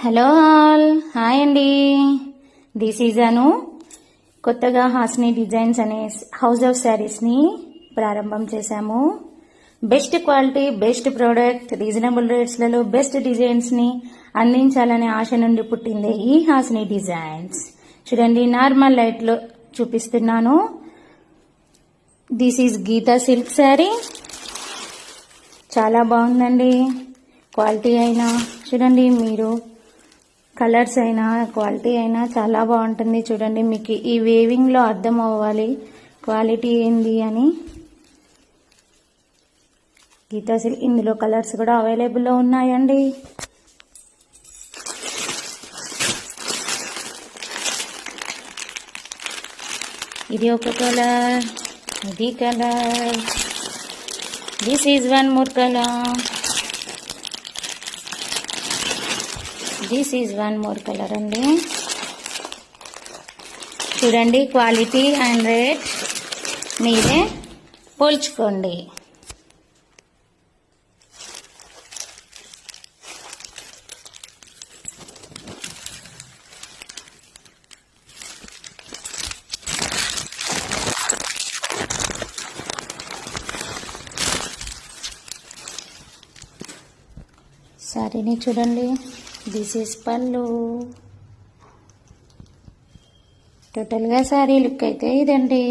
Hello all, hi అండి. This is Anu. కొత్తగా హాస్ని డిజైన్స్ అనే హౌస్ ఆఫ్ శారీస్ని ప్రారంభం చేశాము. Best quality, best product, reasonable రేట్స్లలో బెస్ట్ డిజైన్స్ని అందించాలనే ఆశ నుండి పుట్టిందే ఈ హాస్ని డిజైన్స్. చూడండి, నార్మల్ లైట్లో చూపిస్తున్నాను. This is Geeta silk sari. చాలా బాగుందండి. క్వాలిటీ అయినా చూడండి, మీరు కలర్స్ అయినా క్వాలిటీ అయినా చాలా బాగుంటుంది. చూడండి, మీకు ఈ వేవింగ్లో అర్థం అవ్వాలి క్వాలిటీ ఏంది అని. గీతా సిల్క్, ఇందులో కలర్స్ కూడా అవైలబుల్లో ఉన్నాయండి. ఇది ఒక కలర్, ఇది colour, this is one more colour, this is one more colour అండి. చూడండి, క్వాలిటీ అండ్ రేట్ మీరే పోల్చుకోండి. సారీని చూడండి, దిస్ ఈజ్ పళ్ళు. టోటల్గా సారీ లుక్ అయితే ఇదండి.